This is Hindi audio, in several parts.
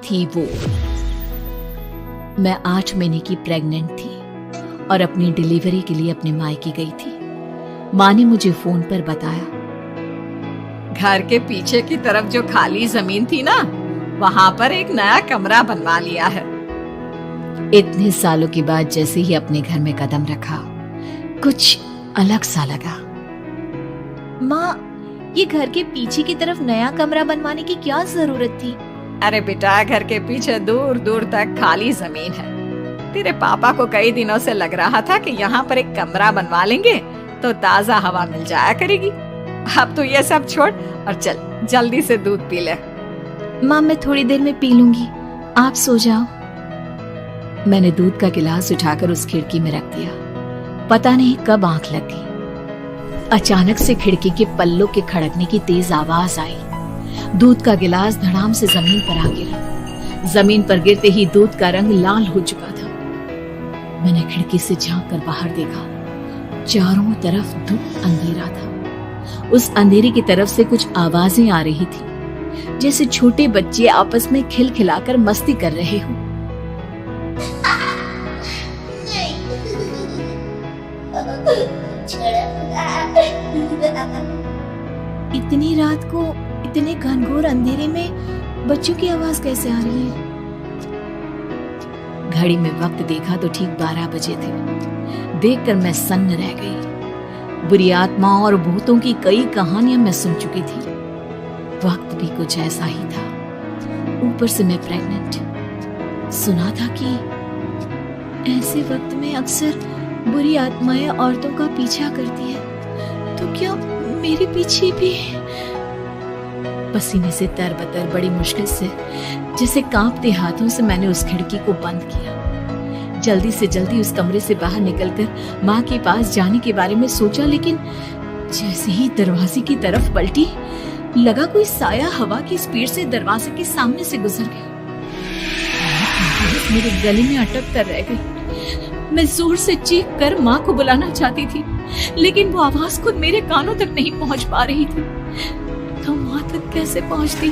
थी वो। मैं 8 महीने की प्रेग्नेंट थी और अपनी डिलीवरी के लिए अपने मायके गई थी। माँ ने मुझे फोन पर बताया, घर के पीछे की तरफ जो खाली जमीन थी ना, वहां पर एक नया कमरा बनवा लिया है। इतने सालों के बाद जैसे ही अपने घर में कदम रखा, कुछ अलग सा लगा। माँ, ये घर के पीछे की तरफ नया कमरा बनवाने की क्या जरूरत थी? अरे बेटा, घर के पीछे दूर दूर तक खाली जमीन है। तेरे पापा को कई दिनों से लग रहा था कि यहाँ पर एक कमरा बनवा लेंगे तो ताजा हवा मिल जाया करेगी। अब तो ये सब छोड़ और चल जल्दी से दूध पी ले। माँ, मैं थोड़ी देर में पी लूंगी, आप सो जाओ। मैंने दूध का गिलास उठाकर उस खिड़की में रख दिया। पता नहीं कब आंख लग गई। अचानक से खिड़की के पल्लों के खड़कने की तेज आवाज आई। दूध का गिलास धड़ाम से जमीन पर आ गिरा। जमीन पर गिरते ही दूध का रंग लाल हो चुका था। मैंने खिड़की से झांक कर बाहर देखा। चारों तरफ धुंध अंधेरा था। उस अंधेरे की तरफ से कुछ आवाजें आ रही थी, जैसे छोटे बच्चे आपस में खिलखिलाकर मस्ती कर रहे हो। इतनी रात को इतने घनघोर अंधेरे में बच्चों की आवाज कैसे आ रही है? घड़ी में वक्त देखा तो ठीक 12 बजे थे। देखकर मैं सन्न रह गई। बुरी आत्माओं और भूतों की कई कहानियां मैं सुन चुकी थी। वक्त भी कुछ ऐसा ही था। ऊपर से मैं प्रेग्नेंट। सुना था कि ऐसे वक्त में अक्सर बुरी आत्माएं औरतों का पीछा करती है, तो क्या मेरे पीछे भी? पसीने से तरबतर बड़ी मुश्किल से, जैसे कांपते हाथों से मैंने उस खिड़की को बंद किया। जल्दी से जल्दी उस कमरे से बाहर निकलकर माँ के पास जाने के बारे में सोचा, लेकिन जैसे ही दरवाजे की तरफ पलटी, लगा कोई साया हवा की स्पीड से दरवाजे के सामने से गुजर गया। मेरे गले में अटक कर रह गई। मैं जोर से चीख कर माँ को बुलाना चाहती थी, लेकिन वो आवाज खुद मेरे कानों तक नहीं पहुंच पा रही थी। तो माँ तक कैसे पहुंचती?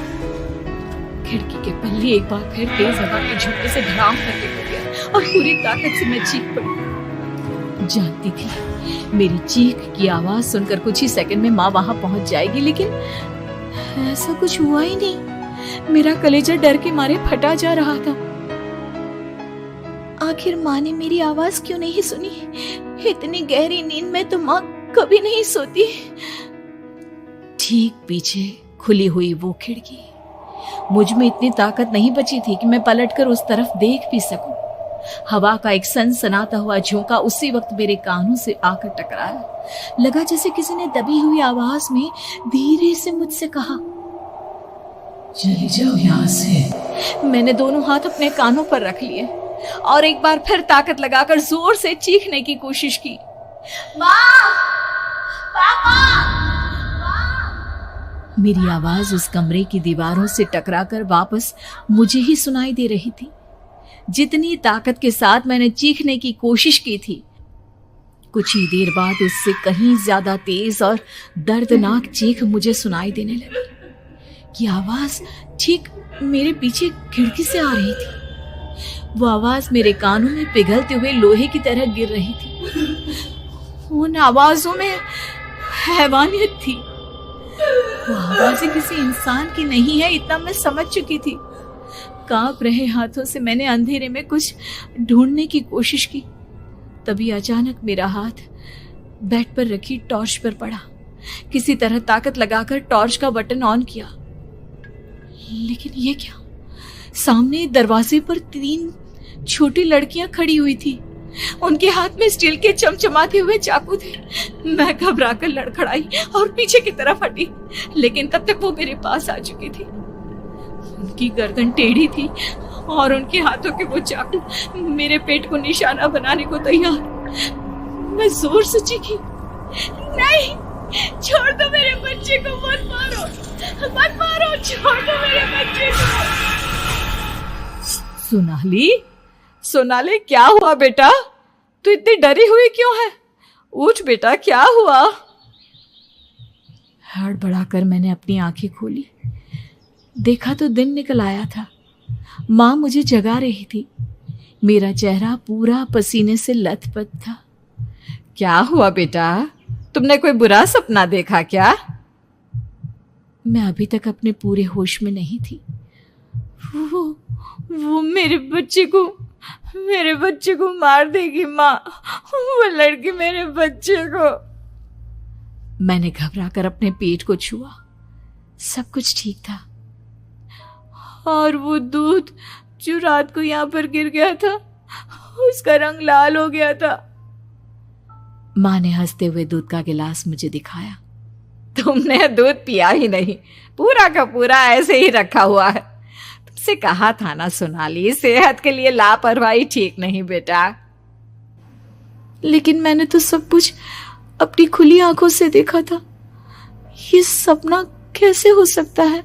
खिड़की के पल्ले एक बार फिर तेज हवा के झोंके से धड़ाम करके गिर गया और पूरी ताकत से मैं चीख पड़ी। जानती थी मेरी चीख की आवाज सुनकर कुछ ही सेकंड में माँ वहां पहुंच जाएगी, लेकिन ऐसा कुछ हुआ ही नहीं। मेरा कलेजा डर के मारे फटा जा रहा था। आखिर माँ ने मेरी आवाज क्यों नहीं सुनी? इतनी गहरी नींद में तो माँ कभी नहीं सोती। ठीक पीछे खुली हुई वो खिड़की। मुझ में इतनी ताकत नहीं बची थी कि मैं पलटकर उस तरफ देख भी सकूं। हवा का एक सनसनाता हुआ झोंका उसी वक्त मेरे कानों से आकर टकराया। लगा जैसे किसी ने दबी हुई आवाज में धीरे से मुझसे कहा, चली जाओ यहाँ से। मैंने दोनों हाथ अपने कानों पर रख लिए और एक बार फिर ताकत लगाकर जोर से चीखने की कोशिश की। माँ! पापा! मेरी आवाज उस कमरे की दीवारों से टकराकर वापस मुझे ही सुनाई दे रही थी। जितनी ताकत के साथ मैंने चीखने की कोशिश की थी, कुछ ही देर बाद उससे कहीं ज्यादा तेज और दर्दनाक चीख मुझे सुनाई देने लगी। ये आवाज ठीक मेरे पीछे खिड़की से आ रही थी। वो आवाज मेरे कानों में पिघलते हुए लोहे की तरह गिर रही थी। उन आवाजों में हैवानियत थी। वो आवाजें किसी इंसान की नहीं है, इतना मैं समझ चुकी थी। कांप रहे हाथों से मैंने अंधेरे में कुछ ढूंढने की कोशिश की। तभी अचानक मेरा हाथ बेड पर रखी टॉर्च पर पड़ा। किसी तरह ताकत लगाकर टॉर्च का बटन ऑन किया, लेकिन ये क्या? सामने दरवाजे पर 3 छोटी लड़कियां खड़ी हुई थी। उनके हाथ में स्टील के चमचमाते हुए चाकू थे। मैं घबराकर लड़खड़ाई और पीछे की तरफ हटी, लेकिन तब तक वो मेरे पास आ चुकी थी। उनकी गर्दन टेढ़ी थी और उनके हाथों के वो चाकू मेरे पेट को निशाना बनाने को तैयार। मैं जोर से चीखी, नहीं, छोड़ दो मेरे बच्चे को, मत मारो, मत मारो, छोड़ दो मेरे बच्चे को। सोनाली, क्या हुआ बेटा? तू इतनी डरी हुई क्यों है? उठ बेटा, क्या हुआ? हड़बड़ाकर मैंने अपनी आंखें खोली। देखा तो दिन निकल आया था। माँ मुझे जगा रही थी। मेरा चेहरा पूरा पसीने से लथपथ था। क्या हुआ बेटा, तुमने कोई बुरा सपना देखा क्या? मैं अभी तक अपने पूरे होश में नहीं थी। वो मेरे बच्चे को मार देगी माँ। वो लड़की मेरे बच्चे को। मैंने घबराकर अपने पेट को छुआ। सब कुछ ठीक था। और वो दूध जो रात को यहाँ पर गिर गया था, उसका रंग लाल हो गया था। माँ ने हंसते हुए दूध का गिलास मुझे दिखाया। तुमने दूध पिया ही नहीं, पूरा का पूरा ऐसे ही रखा हुआ है। तुमसे कहा था ना सोनाली, सेहत के लिए लापरवाही ठीक नहीं बेटा। लेकिन मैंने तो सब कुछ अपनी खुली आंखों से देखा था। ये सपना कैसे हो सकता है?